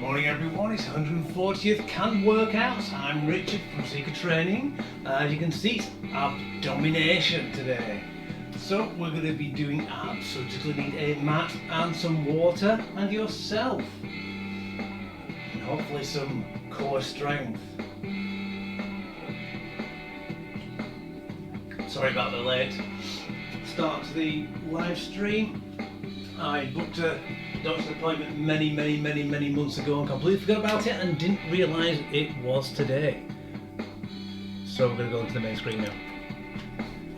Morning everyone, it's 140th Can Workouts. I'm Richard from Seeker Training. As you can see, it's Ab-Domination today. So we're going to be doing abs, so just going to need a mat and some water and yourself. And hopefully some core strength. Sorry about the late start to the live stream. I booked a doctor's appointment many months ago and completely forgot about it and didn't realise it was today. So we're going to go into the main screen now.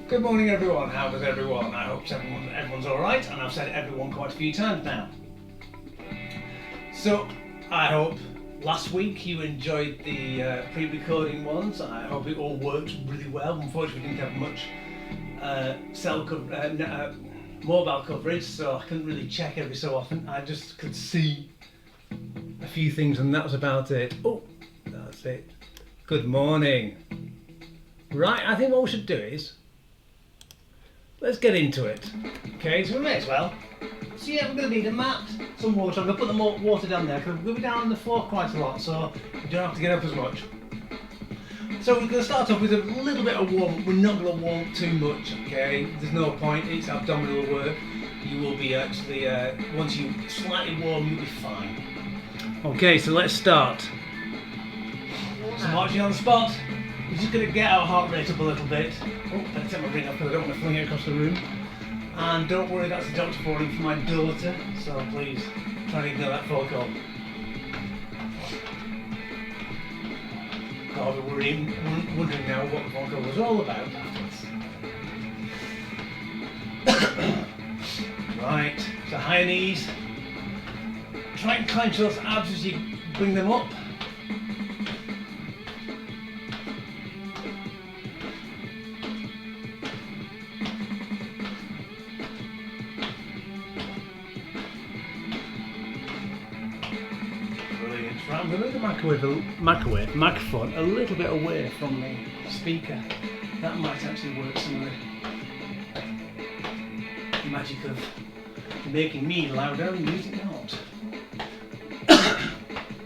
Good morning everyone, how is everyone? I hope everyone's alright, and I've said everyone quite a few times now. So I hope last week you enjoyed the pre-recording ones. I hope it all worked really well. Unfortunately we didn't have much mobile coverage, so I couldn't really check every so often. I just could see a few things and that was about it. Oh, that's it. Good morning. Right, I think what we should do is, let's get into it. Okay, so we may as well. So yeah, we're going to need a mat, some water. I'm going to put the water down there because we'll be down on the floor quite a lot, so you don't have to get up as much. So we're going to start off with a little bit of warm-up. We're not going to warm up too much, okay? There's no point, it's abdominal work. You will be actually, once you slightly warm, you'll be fine. Okay, so let's start. So marching on the spot, we're just going to get our heart rate up a little bit. Oh, better take my ring off because I don't want to fling it across the room. And don't worry, that's the doctor calling for my daughter, so please try and ignore that phone call. I'll be wondering now what the phone call was all about afterwards. Right, so higher knees. Try and clench those abs as you bring them up. Right, I'm going to move the microphone a little bit away from the speaker. That might actually work some of the magic of making me louder and music not.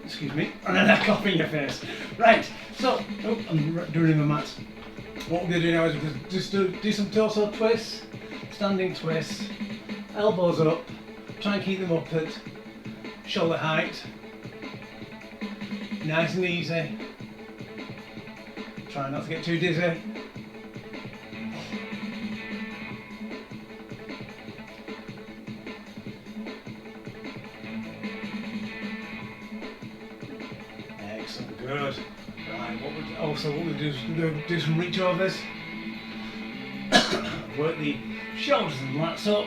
Excuse me, and then that cough in your face. Right, so, I'm doing my mat. What we're going to do now is we're going to just do some torso twists, standing twists, elbows up, try and keep them up at shoulder height. Nice and easy. Try not to get too dizzy. Excellent, good. Right, what we'll do is do some reach overs. Work the shoulders and lats up.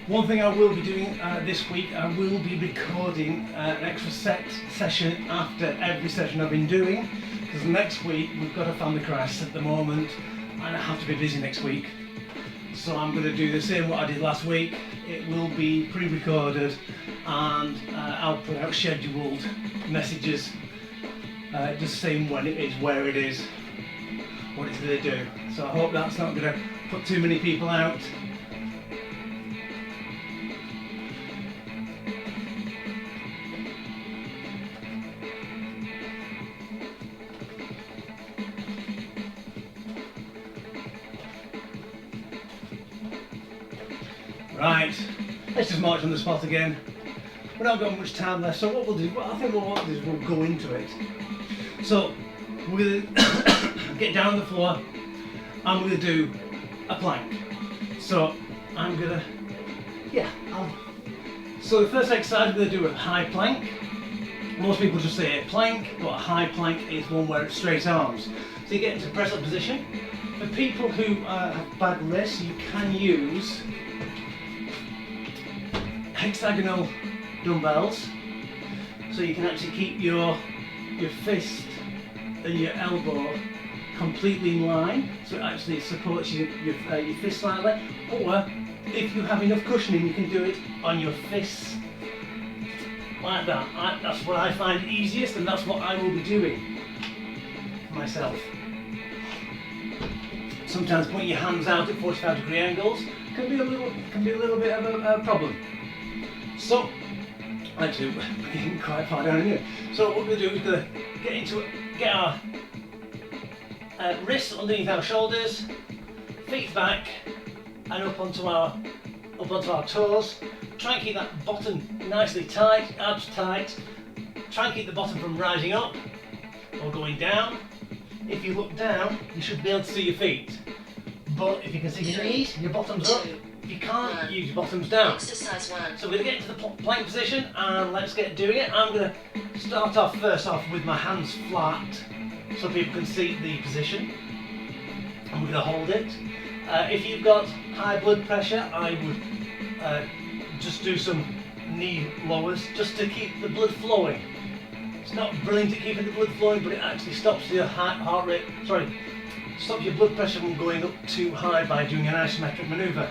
One thing I will be doing this week, I will be recording an extra session after every session I've been doing, because next week we've got a family crisis at the moment and I have to be busy next week. So I'm going to do the same what I did last week. It will be pre-recorded and I'll put out scheduled messages just saying when it is, where it is, what it's going to do. So I hope that's not going to put too many people out. Right, let's just march on the spot again. We're not got much time left, so what we'll do, I think what we'll do is we'll go into it. So, we're going to get down on the floor and we're going to do a plank. So, I'm going to, so the first exercise we're going to do a high plank. Most people just say a plank, but a high plank is one where it's straight arms. So you get into press up position. For people who have bad wrists, you can use hexagonal dumbbells, so you can actually keep your fist and your elbow completely in line, so it actually supports your fist slightly. Or if you have enough cushioning, you can do it on your fists like that. That's what I find easiest, and that's what I will be doing myself. sometimes putting your hands out at 45-degree angles can be a little bit of a problem. So, actually, we're getting quite far down here. So what we're going to do is going to get our wrists underneath our shoulders, feet back, and up onto our toes. Try and keep that bottom nicely tight, abs tight. Try and keep the bottom from rising up or going down. If you look down, you should be able to see your feet. But if you can see your knees, your bottom's up. If you can't, use your bottoms down. Exercise 1. So we're going to get into the plank position and let's get doing it. I'm going to start off first off with my hands flat so people can see the position. And we're going to hold it. If you've got high blood pressure, I would just do some knee lowers just to keep the blood flowing. It's not brilliant at keeping the blood flowing, but it actually stops your heart rate, stops your blood pressure from going up too high by doing an isometric manoeuvre.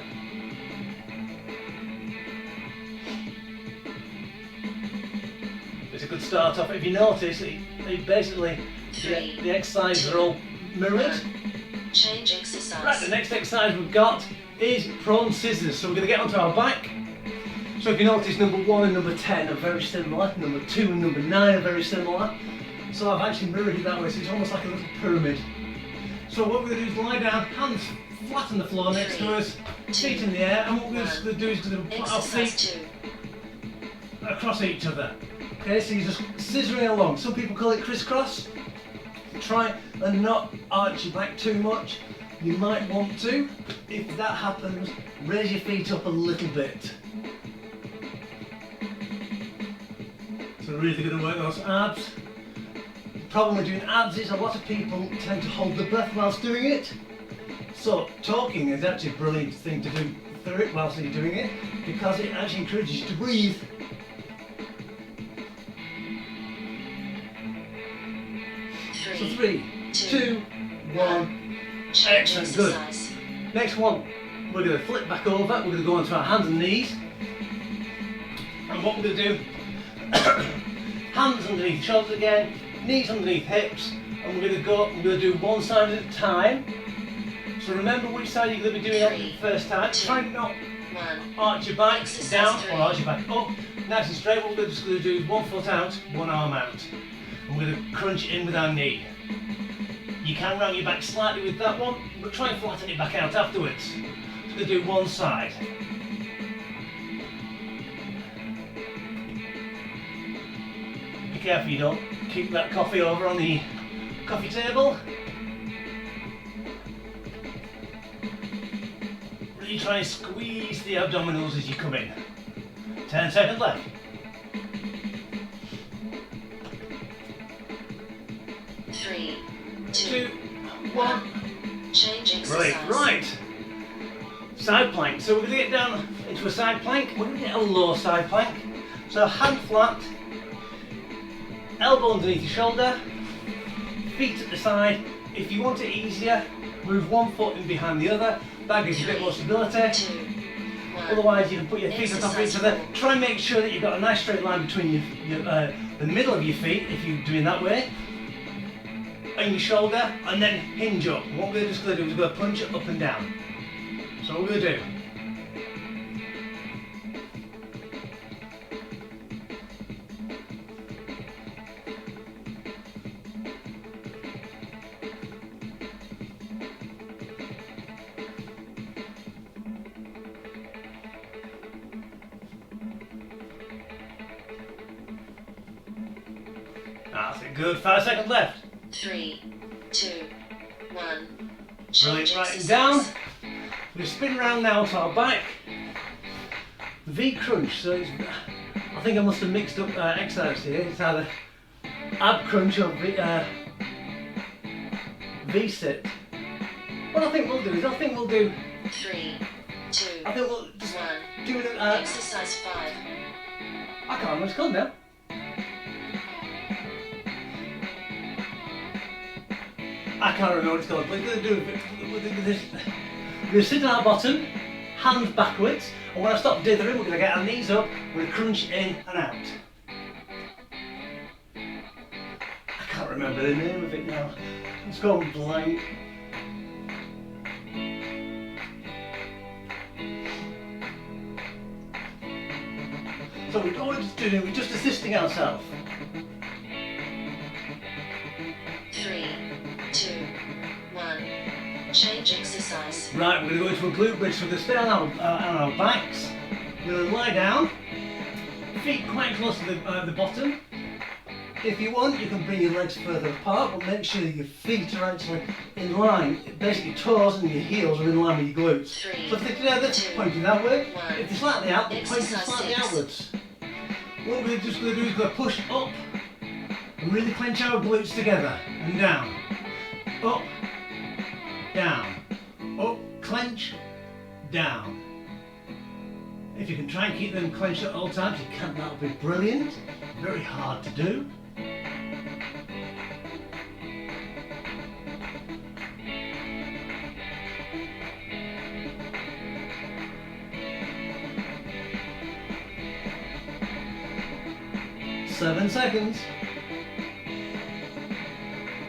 It's a good start off. If you notice, basically the exercises are all mirrored. Change exercise. Right, the next exercise we've got is prone scissors. So we're going to get onto our back. So if you notice, number 1 and number 10 are very similar. Number 2 and number 9 are very similar. So I've actually mirrored it that way, so it's almost like a little pyramid. So what we're going to do is lie down, hands flat on the floor next to us, feet in the air, and what we're going to do is going to put our feet across each other. Okay, so you're just scissoring along. Some people call it crisscross. Try and not arch your back too much. You might want to. If that happens, raise your feet up a little bit. So really going to work those abs. The problem with doing abs is a lot of people tend to hold the breath whilst doing it. So talking is actually a brilliant thing to do through it whilst you're doing it, because it actually encourages you to breathe. So 3, 2, 1. Excellent, good. Next one, we're going to flip back over. We're going to go onto our hands and knees. And what we're going to do, hands underneath shoulders again, knees underneath hips, and we're going to do one side at a time. So remember which side you're going to be doing on the first time. Try not arch your back down or arch your back up. Nice and straight. What we're just going to do is one foot out, one arm out. And we're going to crunch it in with our knee. You can round your back slightly with that one, but try and flatten it back out afterwards. So we're going to do one side. Be careful you don't keep that coffee over on the coffee table. Really try and squeeze the abdominals as you come in. 10 seconds left. 3, 2, 1. Change exercise. Brilliant. Right. Side plank. So we're going to get down into a side plank. We're going to get a low side plank. So hand flat, elbow underneath your shoulder, feet at the side. If you want it easier, move one foot in behind the other. That gives you a bit more stability. 2, 1. Otherwise, you can put your feet on top of each other. Try and make sure that you've got a nice straight line between the middle of your feet, if you're doing that way, and your shoulder, and then hinge up. What we're just going to do is we're going to punch it up and down. So what we're going to do. That's it, good. 5 seconds left. 3, 2, 1. Brilliant, right and down. We're spin round now to our back. V crunch, so it's, I think I must have mixed up exercise here. It's either ab crunch or V sit. What I think we'll do is, 3, 2, I think we'll just 1. do it. Exercise 5. I can't remember what it's called now. I can't remember what it's called, but we're going to do this. We're going to sit on our bottom, hands backwards, and when I stop dithering, we're going to get our knees up, we're going to crunch in and out. I can't remember the name of it now. It's gone blank. So all we're just doing, we're just assisting ourselves. 3, 2, 1. Change exercise. Right, we're going to go into a glute bridge, so we're going to stay on our backs. We're going to lie down, feet quite close to the bottom. If you want, you can bring your legs further apart, but make sure that your feet are actually in line. Basically, your toes and your heels are in line with your glutes. 3, So if they're together, 2, pointing that way. 1. If they're slightly out, they're pointing Exercise slightly 6. outwards. What we're just going to do is go push up and really clench our glutes together and down. Up, down, up, clench, down. If you can try and keep them clenched at all times, you can, that'll be brilliant. Very hard to do. Seven seconds.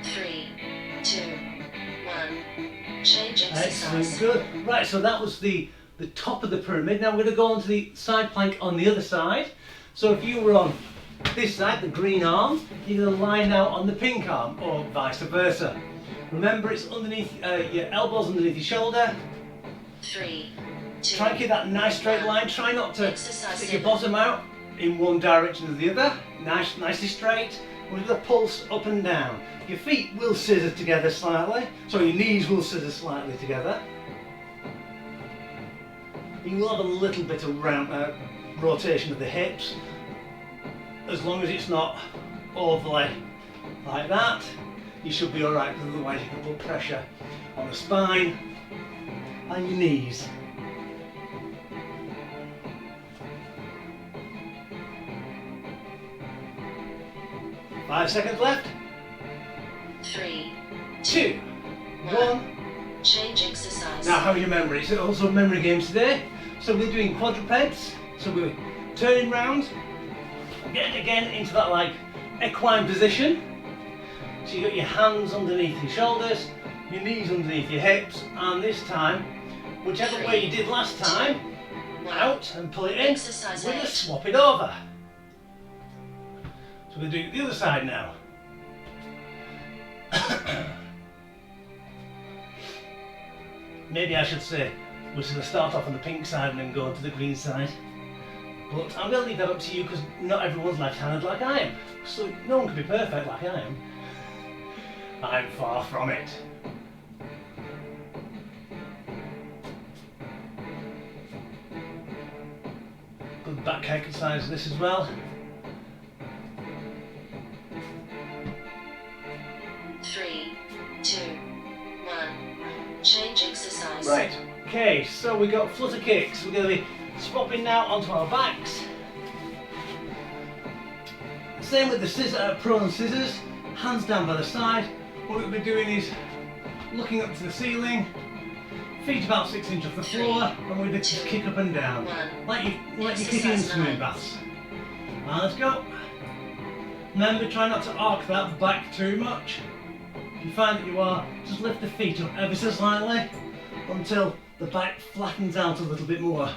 3, 2, 1. Change Excellent, exercise. good. Right, so that was the top of the pyramid. Now we're going to go on to the side plank on the other side. So if you were on this side, the green arm, you're going to lie now on the pink arm, or vice versa. Remember, it's underneath your elbows, underneath your shoulder. 3, 2. Try and keep that nice straight line. Try not to Exercise stick your 7. bottom out in one direction or the other. Nicely straight. We're going to pulse up and down. Your feet will scissor together slightly, so your knees will scissor slightly together. You will have a little bit of rotation of the hips, as long as it's not overly like that. You should be alright, because otherwise you can put pressure on the spine and your knees. Five seconds left. 3, 2, 1. Change exercise. Now, how are your memory? It's also memory games today. So we're doing quadrupeds. So we're turning round, getting again into that like equine position. So you got your hands underneath your shoulders, your knees underneath your hips, and this time, whichever way you did last time, 1. out and pull it in. Exercise We're going to 8. swap it over. So we're going to do the other side now. Maybe I should say we're going to start off on the pink side and then go on to the green side. But I'm going to leave that up to you because not everyone's left-handed like I am. So no one can be perfect like I am. I'm far from it. Good back exercise this as well. 3, 2, 1. Change exercise. Right, okay, so we got flutter kicks. We're going to be swapping now onto our backs. Same with the prone scissors, hands down by the side. What we'll be doing is looking up to the ceiling, feet about 6 inches off the floor, and we're just kick up and down, like you're kicking in swimming baths. Now let's go. Remember, try not to arc that back too much. If you find that you are, just lift the feet up ever so slightly until the back flattens out a little bit more.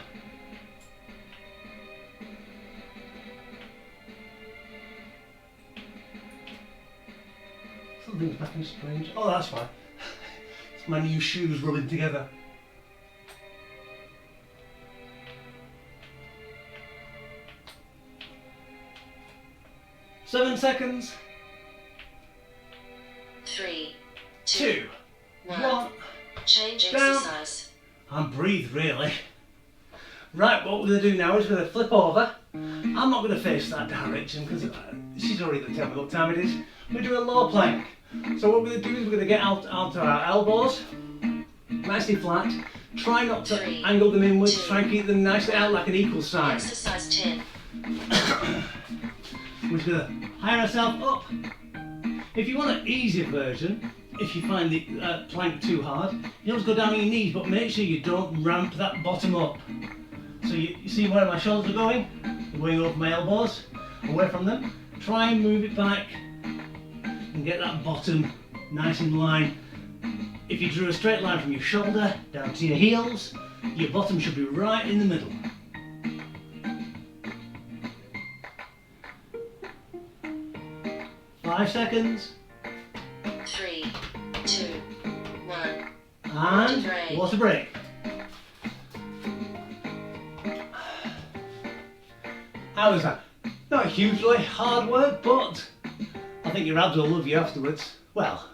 Something's back in strange. Oh, that's fine. It's my new shoes rubbing together. Seven seconds. 3, 2, 1. Change Down. exercise. And breathe, really. Right, what we're going to do now is we're going to flip over. I'm not going to face that direction because she's already going to tell me what time it is. We're doing a low plank. So what we're going to do is we're going to get out onto our elbows, nicely flat. Try not to 3, angle them inwards. 2, Try and keep them nicely out like an equal sign. Exercise 10. We're just going to hire ourselves up. If you want an easier version, if you find the plank too hard, you always go down on your knees, but make sure you don't ramp that bottom up. So you see where my shoulders are going? They're going over my elbows, away from them. Try and move it back and get that bottom nice in line. If you drew a straight line from your shoulder down to your heels, your bottom should be right in the middle. 5 seconds. 3, 2, 1. And water break. How was that? Not hugely hard work, but I think your abs will love you afterwards. Well,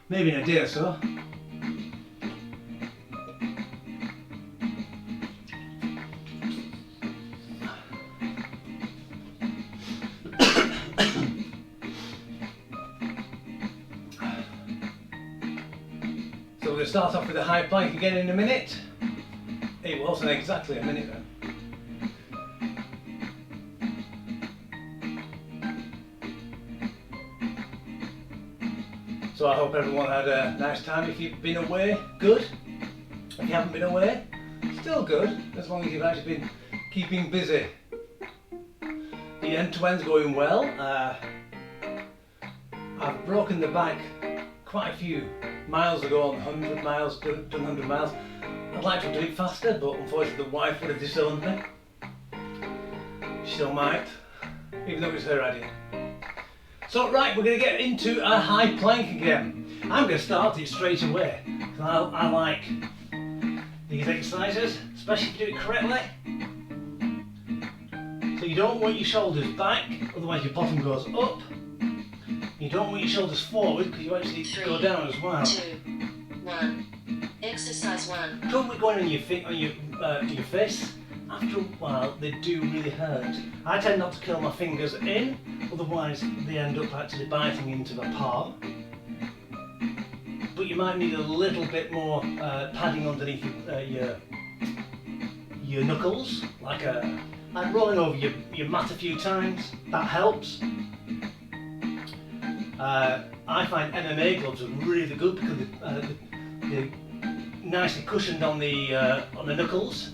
maybe in a day or so. So we're going to start off with a high plank again in a minute. It wasn't exactly a minute then. So I hope everyone had a nice time. If you've been away, good. If you haven't been away, still good, as long as you've actually been keeping busy. The end-to-end's going well. I've broken the back quite a few miles ago on 100 miles, done 100 miles. I'd like to do it faster, but unfortunately the wife would have disowned me. She still might, even though it was her idea. So right, we're going to get into a high plank again. I'm going to start it straight away, because I like these exercises, especially if you do it correctly. So you don't want your shoulders back, otherwise your bottom goes up. You don't want your shoulders forward, because you actually go down as well. 2, 1. Exercise 1. Don't be going on your feet, on your fists. After a while, they do really hurt. I tend not to curl my fingers in, otherwise they end up actually biting into my palm. But you might need a little bit more padding underneath your knuckles, like rolling over your mat a few times. That helps. I find MMA gloves are really good because they're nicely cushioned on the knuckles.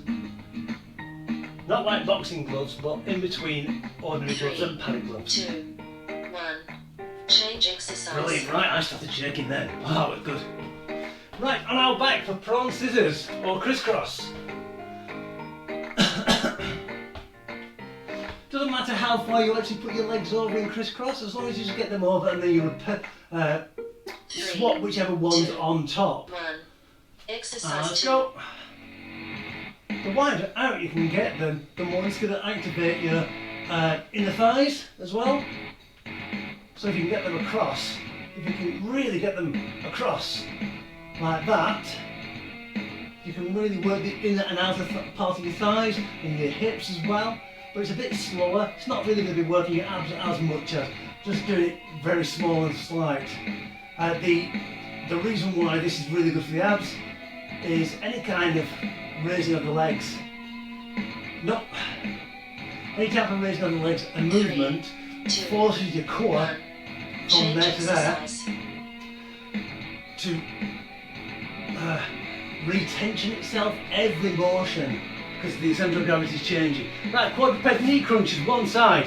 Not like boxing gloves, but in between ordinary gloves and padded gloves. 2, 1. Change exercise. Brilliant, right, I started shaking then. Oh, that was good. Right, on our back for prawn scissors or crisscross. Doesn't matter how far you actually put your legs over in crisscross, as long as you just get them over and then you swap whichever one's on top. 1. Exercise Let's 2. go. The wider out you can get, the more it's going to activate your inner thighs as well. So if you can get them across, if you can really get them across like that, you can really work the inner and outer part of your thighs and your hips as well. But it's a bit slower. It's not really going to be working your abs as much as just doing it very small and slight. The reason why this is really good for the abs is any kind of raising of the legs. Not any type of raising of the legs and movement forces your core from there to there to retension itself every motion because the centre of gravity is changing. Right, quadruped knee crunches one side.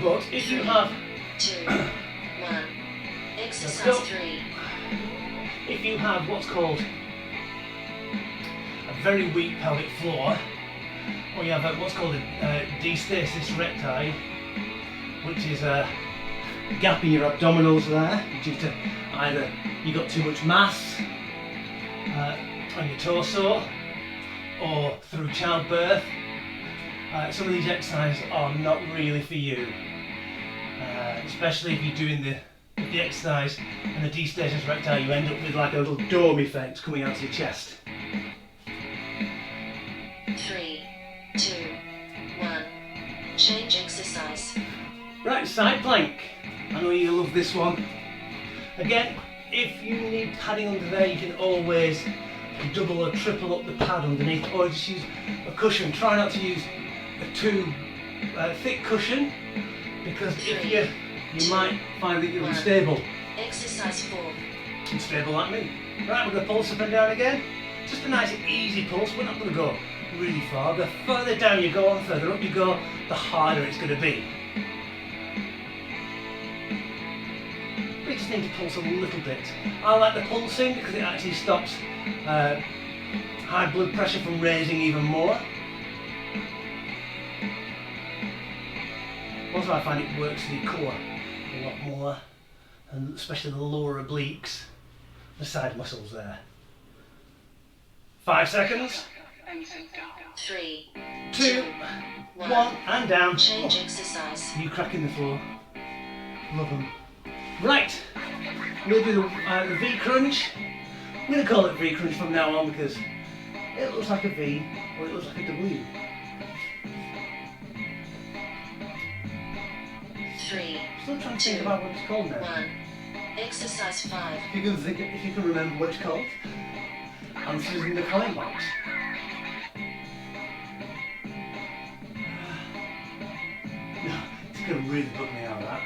But if you have 2, 1. Exercise 3. If you have what's called a very weak pelvic floor, or you have what's called a diastasis recti, which is a gap in your abdominals there, due to either you got too much mass on your torso or through childbirth, some of these exercises are not really for you, especially if you're doing the exercise and the diastasis recti, you end up with like a little dome effect coming out of your chest. 3, 2, 1. Change exercise. Right, side plank. I know you love this one. Again, if you need padding under there, you can always double or triple up the pad underneath, or just use a cushion. Try not to use a too thick cushion, because if you might find that you're unstable. Exercise 4. Unstable like me. Right, we're going to pulse up and down again. Just a nice easy pulse. We're not going to go really far. The further down you go and further up you go, the harder it's going to be. We just need to pulse a little bit. I like the pulsing because it actually stops high blood pressure from raising even more. Also I find it works the core a lot more, and especially the lower obliques, the side muscles there. 5 seconds. 3, 2, 1, and down. Change Oh, exercise. you cracking the floor. Love them. Right, we'll do the V crunch. I'm going to call it V crunch from now on because it looks like a V or it looks like a W. 3, Still trying to think about what it's called now. 1. Exercise 5. If you can remember what it's called, answers in the comment box. No, it's going to really bug me out, that.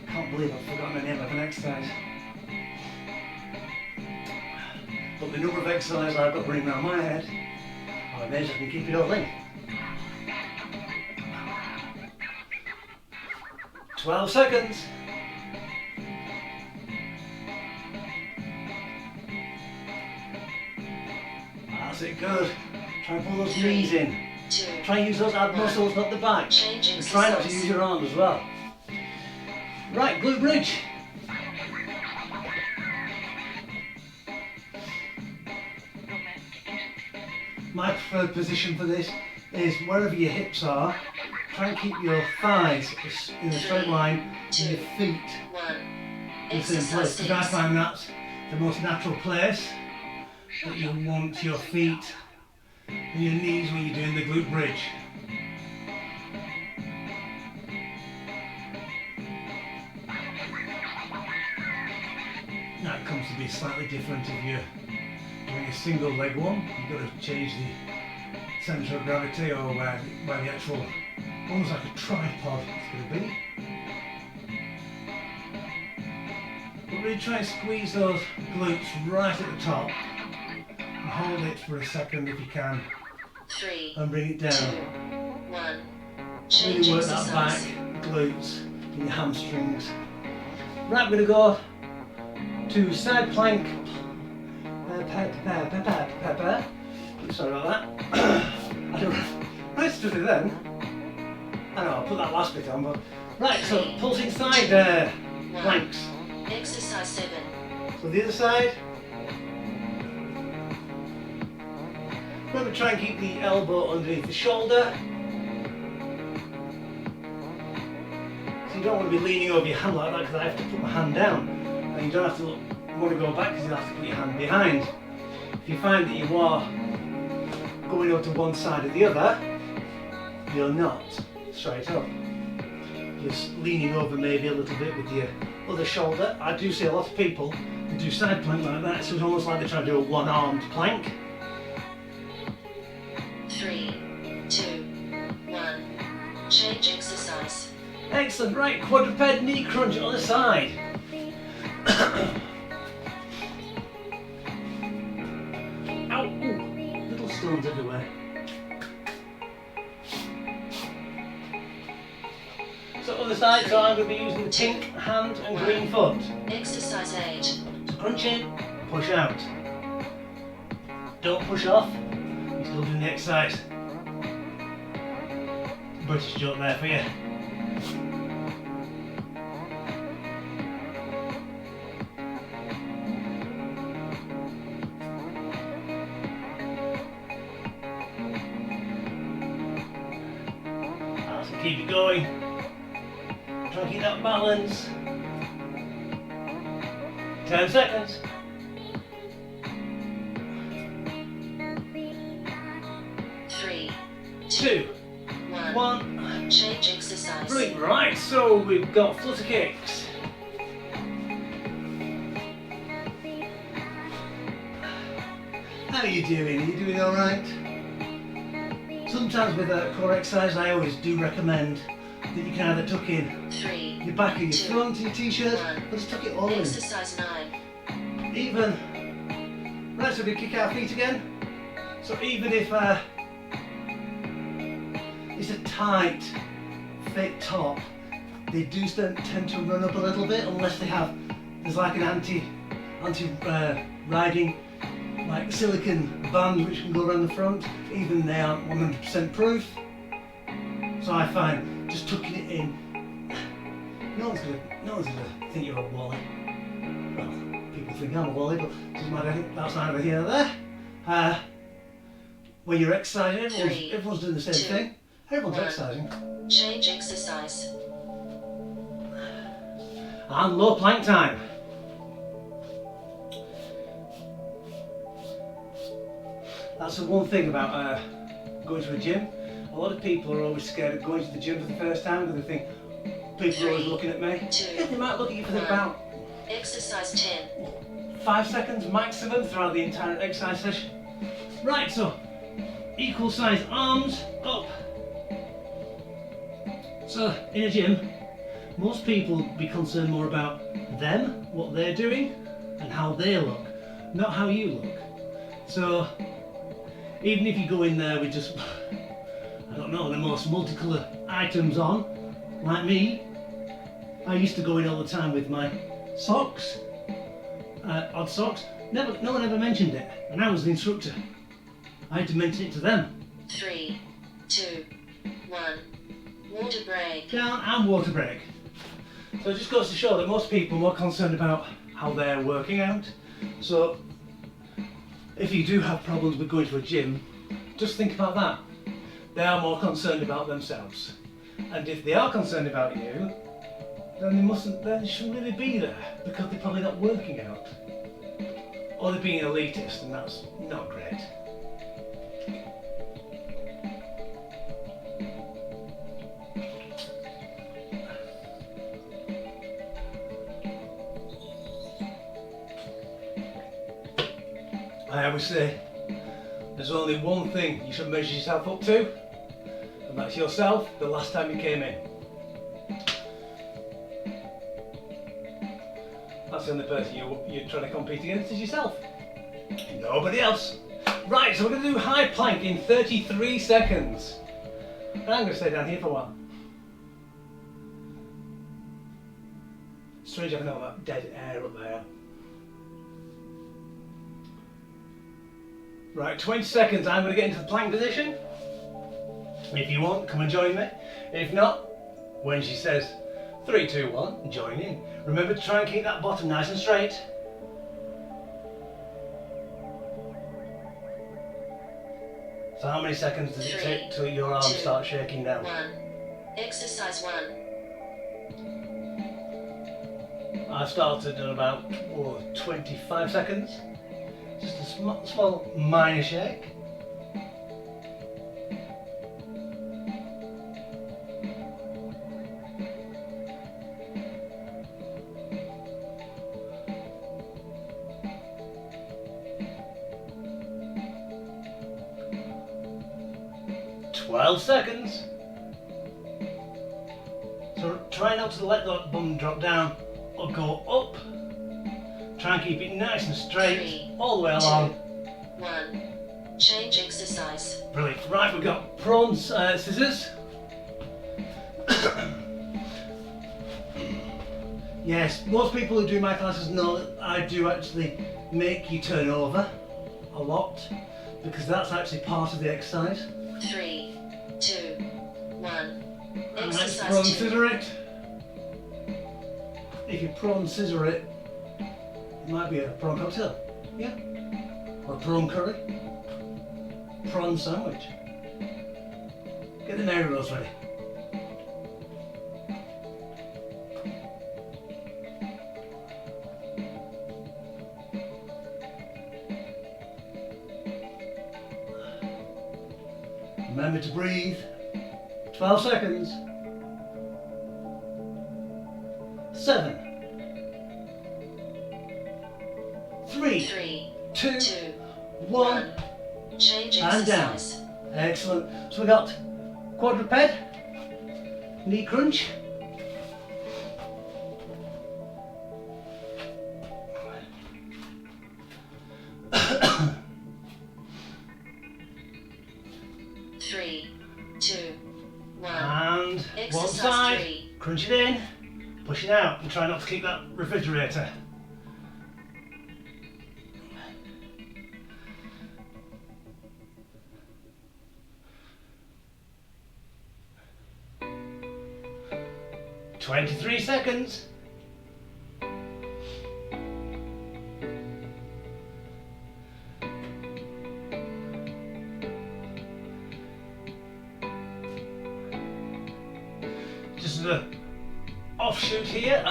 Can't believe I've forgotten the name of an exercise. But the number of exercises I've got running around my head, I'm amazed I can keep it all in. 12 seconds. That's it, good. Try and pull those knees in. 2. Try and use those ab muscles, not the back. Change And try not to exercise. use your arms as well. Right, glute bridge. My preferred position for this is wherever your hips are, try and keep your thighs in a straight line and your feet 1. in the same Exercise place. Because I 6. find that's the most natural place that you want your feet and your knees when you're doing the glute bridge. Now it comes to be slightly different if you're doing a single leg one. You've got to change the centre of gravity or where the actual, almost like a tripod is going to be. But really try and squeeze those glutes right at the top and hold it for a second if you can 3, and bring it 2, down. 1. Change Really work that back, exercise. glutes and your hamstrings. Right, we're going to go to side plank. Sorry about that. I don't nice to do then. I know, I'll put that last bit on, but right, so pulsing side planks. Exercise 7. So the other side. Remember, try and keep the elbow underneath the shoulder. So you don't want to be leaning over your hand like that because I have to put my hand down. And you don't have to want to go back because you have to put your hand behind. If you find that you are going over to one side or the other, you're not straight up. Just leaning over maybe a little bit with your other shoulder. I do see a lot of people who do side plank like that, so it's almost like they're trying to do a one-armed plank. 3, 2, 1. Change exercise. Excellent, right, quadruped knee crunch on the side. Ow, ooh, little stones everywhere. So other side, so I'm going to be using the pink hand and green foot. Exercise 8. So crunch in, push out. Don't push off, you're still doing the exercise. British joke there for you. So keep it going. Try and keep that balance. 10 seconds. 3, 2, 1. 1. Change exercise. Brilliant. Right, so we've got flutter kicks. How are you doing? Are you doing alright? Sometimes with a core exercise I always do recommend that you can either tuck in 3, your back and your 2, front of your t-shirt, 1. or just tuck it all in. Exercise 9. Even, right, so we kick our feet again. So even if it's a tight, fit top, they do tend to run up a little bit unless they have, there's like an anti-riding like silicone band which can go around the front. Even they aren't 100% proof. So I find just tucking it in. No one's gonna think you're a wally. Well, people think I'm a wally, but it doesn't matter. That's neither here nor there. When you're exercising, everyone's doing the same thing. Everyone's exercising. Change exercise. And low plank time. That's the one thing about going to a gym. A lot of people are always scared of going to the gym for the first time because they think people are always looking at me. Yeah, they might look at you for about exercise 10. 5 seconds maximum throughout the entire exercise session. Right, so equal size arms up. So in a gym, most people be concerned more about them, what they're doing, and how they look, not how you look. So even if you go in there with just, I don't know, the most multicoloured items on, like me, I used to go in all the time with my socks, odd socks. No one ever mentioned it, and I was the instructor. I had to mention it to them. 3, 2, 1. Water break. Down and water break. So it just goes to show that most people are more concerned about how they're working out. So if you do have problems with going to a gym, just think about that. They are more concerned about themselves. And if they are concerned about you, then they shouldn't really be there because they're probably not working out. Or they're being elitist, and that's not great. I always say, there's only one thing you should measure yourself up to, and that's yourself the last time you came in. That's the only person you're trying to compete against is yourself. Nobody else. Right, so we're going to do high plank in 33 seconds. And I'm going to stay down here for a while. Strange having all that dead air up there. Right, 20 seconds, I'm going to get into the plank position. If you want, come and join me. If not, when she says 3, 2, 1, join in. Remember to try and keep that bottom nice and straight. So how many seconds does it take till your arms start shaking down? 1. Exercise 1. I started at about 25 seconds. Just a small minor shake. Seconds. So try not to let that bum drop down or go up. Try and keep it nice and straight all the way along. 1. Change exercise. Brilliant. Right, we've got prone scissors. Yes, most people who do my classes know that I do actually make you turn over a lot because that's actually part of the exercise. 3, 2, 1. Let's Exercise prone 2. scissor it. If you prone scissor it, it might be a prawn cocktail, yeah, or prawn curry, prawn sandwich. Get the Mary Rose ready. Remember to breathe. 12 seconds. 7, 3, 2, 1, Change and down. exercise. Excellent. So we got quadruped, knee crunch. Three, 2, 1. And one Exercise side, 3. crunch it in, push it out, and try not to keep that refrigerator. 23 seconds. Just as an offshoot here,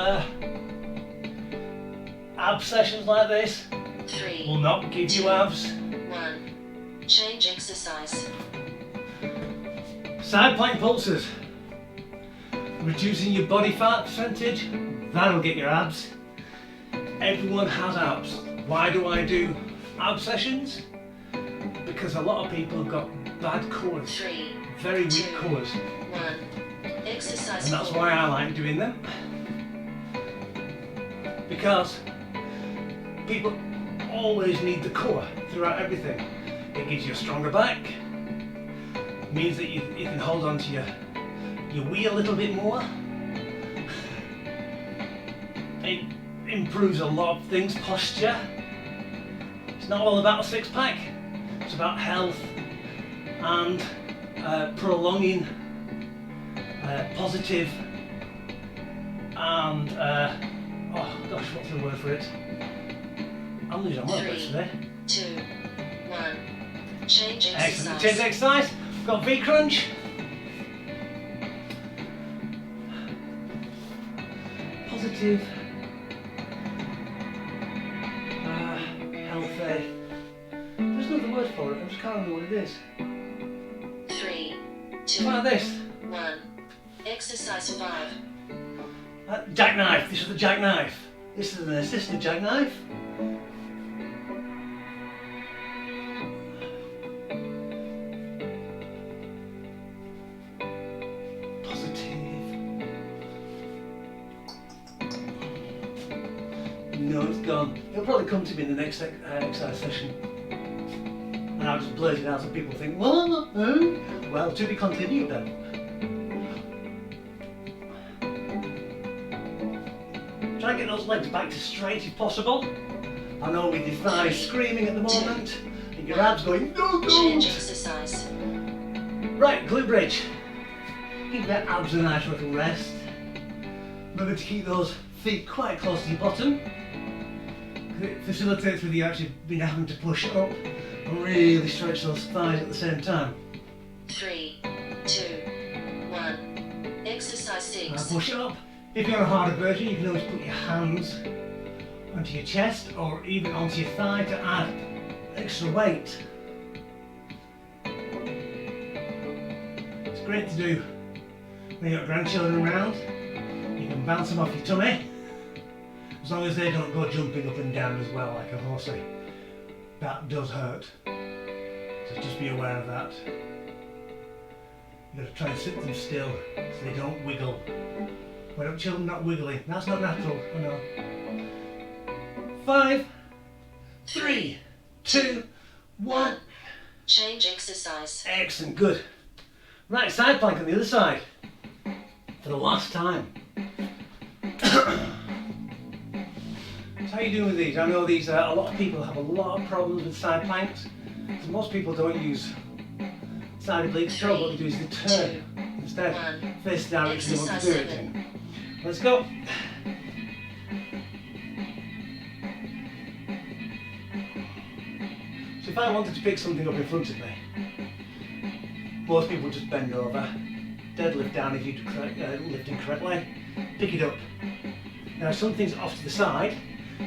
ab sessions like this 3, will not give you abs. 1. Change exercise. Side plank pulses. Reducing your body fat percentage, that'll get your abs. Everyone has abs. Why do I do ab sessions? Because a lot of people have got bad cores, 3, very weak 2, cores. 1. Exercise. And that's 4. why I like doing them. Because people always need the core throughout everything. It gives you a stronger back, means that you can hold on to your wheel a little bit more. It improves a lot of things, posture. It's not all about a six pack, it's about health and prolonging positive and oh gosh, what's the word for it? I'm losing my words 3, today. 2, 1. Change Excellent. exercise. Change exercise. We've got V crunch. Positive. Healthy. There's another word for it. I just can't remember what it is. 3, 2, Like this. 1. Exercise 5. Jackknife. This is the jackknife. This is an assisted jackknife. No, it's gone. It'll probably come to me in the next exercise session. And I'll just blurt it out so people think, what? Well, to be continued then. Try and get those legs back to straight if possible. I know with your thighs screaming at the moment, and your abs going, no, Change don't! exercise. Right, glute bridge. Give your abs a nice little rest. Remember to keep those feet quite close to your bottom. It facilitates with you actually being having to push up and really stretch those thighs at the same time. 3, 2, 1. Exercise 6. Push up. If you're on a harder version, you can always put your hands onto your chest or even onto your thigh to add extra weight. It's great to do when you've got grandchildren around. You can bounce them off your tummy, as long as they don't go jumping up and down as well like a horsey. That does hurt, so just be aware of that. You've got to try and sit them still so they don't wiggle. Why don't children not wiggling? That's not natural, I know. 5, 3, 2, 1. Change exercise. Excellent, good. Right, side plank on the other side. For the last time. So how are you doing with these? I know these, a lot of people have a lot of problems with side planks. So most people don't use side oblique control, what they do is they turn instead. Face the direction they want to do it in. Let's go. So if I wanted to pick something up in front of me, most people just bend over, deadlift down if you're lifting correctly, pick it up. Now if something's off to the side,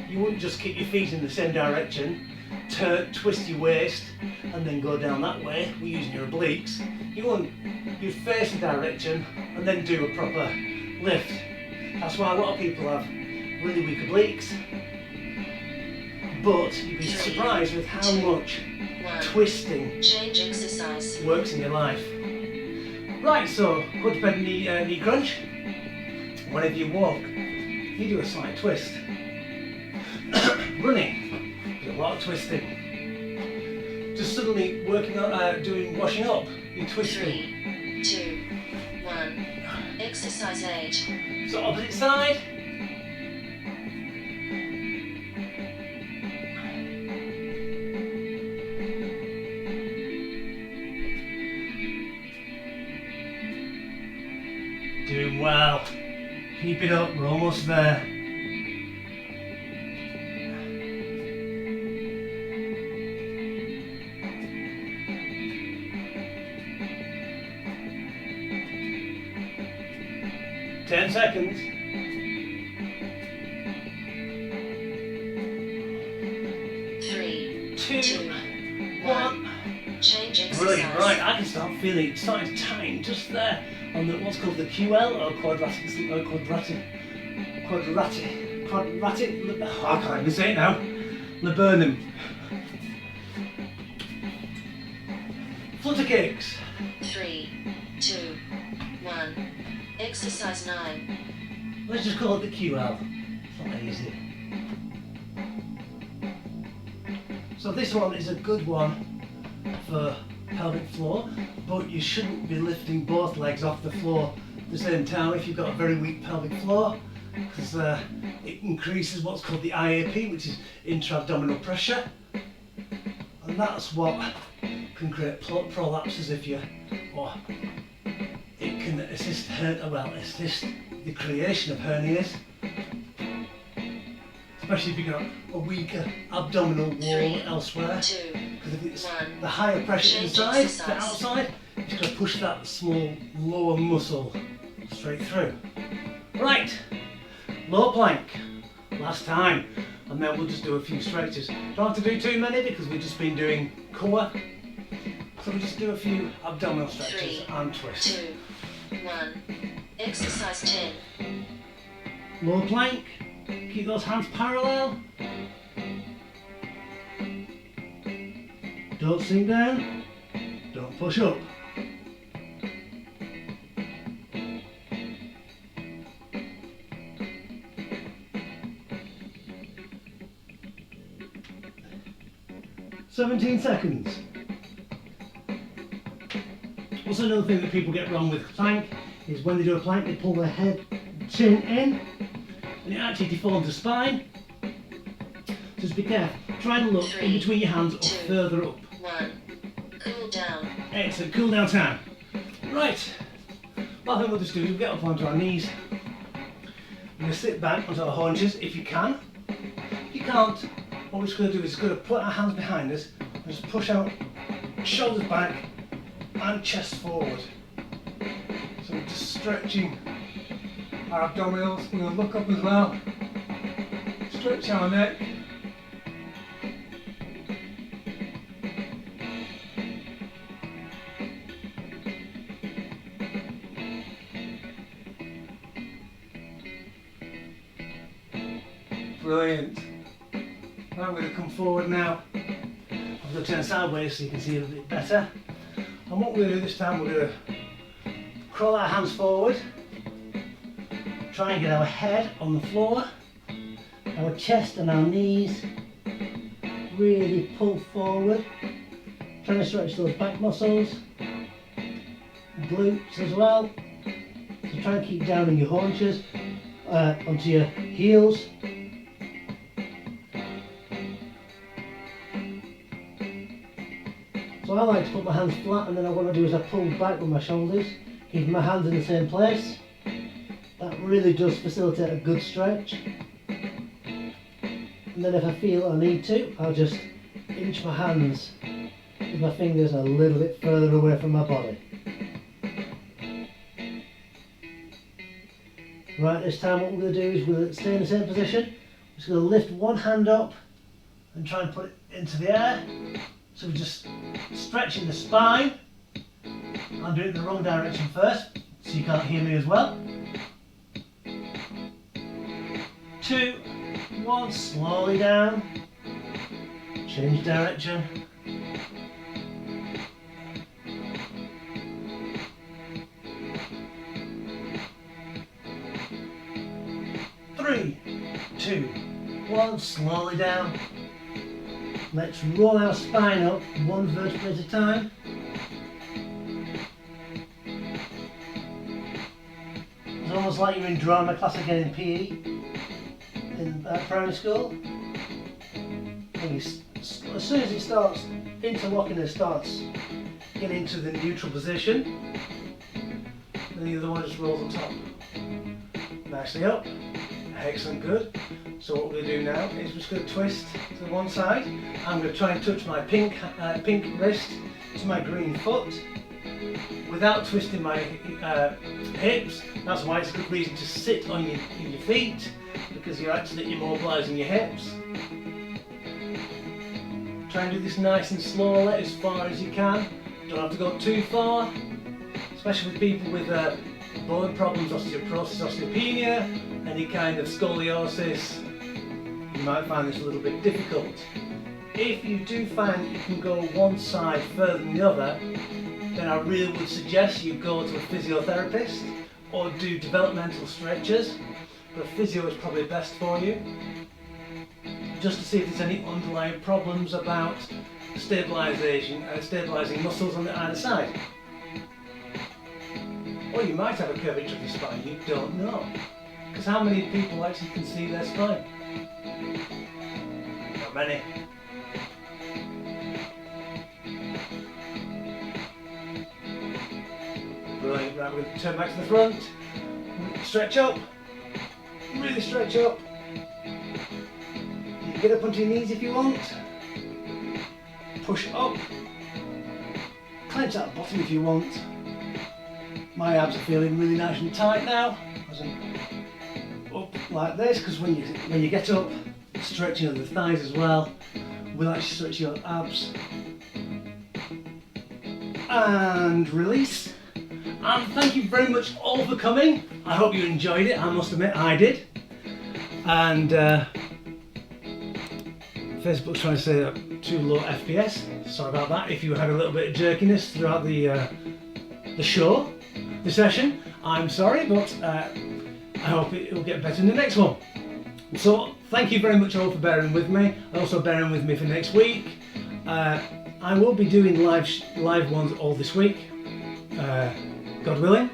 you wouldn't just keep your feet in the same direction, twist your waist and then go down that way, we're using your obliques. You'd face the direction and then do a proper lift. That's why a lot of people have really weak obliques. But you'd be surprised with how much twisting Change exercise. works in your life. Right, so quadruped knee crunch. Whenever you walk, you do a slight twist. Running, do a lot of twisting. Just suddenly working on washing up, you're twisting. 3, 2, 1. Exercise 8. So opposite side. Doing well. Keep it up, we're almost there. Ten seconds. 3, 2, 2, 1. Change exercise. Brilliant, right, I can start feeling it starting to tighten just there on the what's called the QL or quadratic, oh, I can't even say it now. Laburnum. Flutter Kicks. 3, 2, 1. Exercise 9. Let's just call it the QL. It's not easy. So this one is a good one for pelvic floor, but you shouldn't be lifting both legs off the floor at the same time if you've got a very weak pelvic floor, because it increases what's called the IAP, which is intra-abdominal pressure, and that's what can create prolapses if you, or it can assist the creation of hernias, especially if you've got a weaker abdominal wall elsewhere. 2, Because if it's 1. the higher pressure Change inside to exercise. outside, it's going to push that small lower muscle straight through. Right, low plank, last time, and then we'll just do a few stretches. Don't have to do too many because we've just been doing core, so we'll just do a few abdominal stretches 3, and twists. 2, 1. Exercise 10. Low plank, keep those hands parallel. Don't sink down, don't push up. "17 seconds. Also, another thing that people get wrong with plank is when they do a plank, they pull their head, chin in, and it actually deforms the spine. Just be careful. Try and look in between your hands or 2, further up. 1. Cool down. Excellent, cool down time. Right, what I think we'll just do is we'll get up onto our knees. We're going to sit back onto our haunches if you can. If you can't, what we're just going to do is going to put our hands behind us and just push out, shoulders back and chest forward. So we're just stretching our abdominals. We're going to look up as well, stretch our neck. Brilliant. Right, I'm going to come forward now. I'm going to turn sideways so you can see a bit better. And what we're going to do this time, we're going to crawl our hands forward, try and get our head on the floor, our chest and our knees really pull forward, trying to stretch those back muscles, glutes as well. So try and keep down in your haunches, onto your heels. So I like to put my hands flat, and then what I do is I pull back with my shoulders, keeping my hands in the same place. That really does facilitate a good stretch. And then if I feel I need to, I'll just inch my hands with my fingers a little bit further away from my body. Right, this time what we're going to do is we'll stay in the same position. We're just going to lift one hand up and try and put it into the air. So we're just stretching the spine. I'm doing it in the wrong direction first, so you can't hear me as well. 2, 1, slowly down. Change direction. 3, 2, 1, slowly down. Let's roll our spine up one vertebra at a time. It's almost like you're in drama class again in PE in primary school. And as soon as it starts interlocking and starts getting into the neutral position, then the other one just rolls on top. nicely up. Excellent, good. So what we're going to do now is we're just going to twist to the one side. I'm going to try and touch my pink wrist to my green foot without twisting my hips. That's why it's a good reason to sit on your feet, because you're actually immobilising your hips. Try and do this nice and slowly as far as you can. Don't have to go too far, especially with people with bone problems, osteoporosis, osteopenia, any kind of scoliosis. You might find this a little bit difficult. If you do find you can go one side further than the other, then I really would suggest you go to a physiotherapist or do developmental stretches. But physio is probably best for you, just to see if there's any underlying problems about stabilising muscles on either side. Or you might have a curvature of the spine, you don't know. Because how many people actually can see their spine? Not many. Brilliant. Right, we're going to turn back to the front. Stretch up. Really stretch up. You can get up onto your knees if you want. Push up. Clench that bottom if you want. My abs are feeling really nice and tight now. As I'm up like this, because when you get up, stretching of the thighs as well will actually stretch your abs. And release. And thank you very much all for coming. I hope you enjoyed it. I must admit I did. And Facebook's trying to say that too low FPS. Sorry about that. If you had a little bit of jerkiness throughout the show, the session, I'm sorry, but I hope it will get better in the next one. So thank you very much all for bearing with me, and also bearing with me for next week. I will be doing live ones all this week, God willing,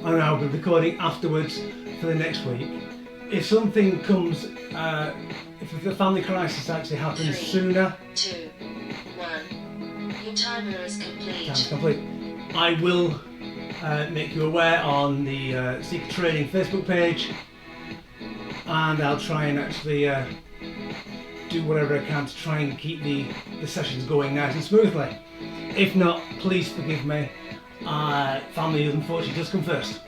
and I'll be recording afterwards for the next week. If something comes, if the family crisis actually happens 3, sooner, 2, 1. Your timer is complete. time's complete, I will make you aware on the Secret Training Facebook page, and I'll try and actually do whatever I can to try and keep the sessions going nice and smoothly. If not, please forgive me. Family unfortunately does come first.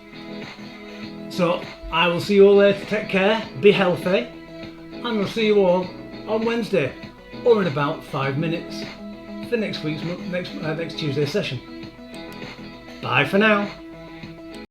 So I will see you all later. Take care, be healthy, and I'll see you all on Wednesday or in about 5 minutes for next Tuesday's session. Bye for now.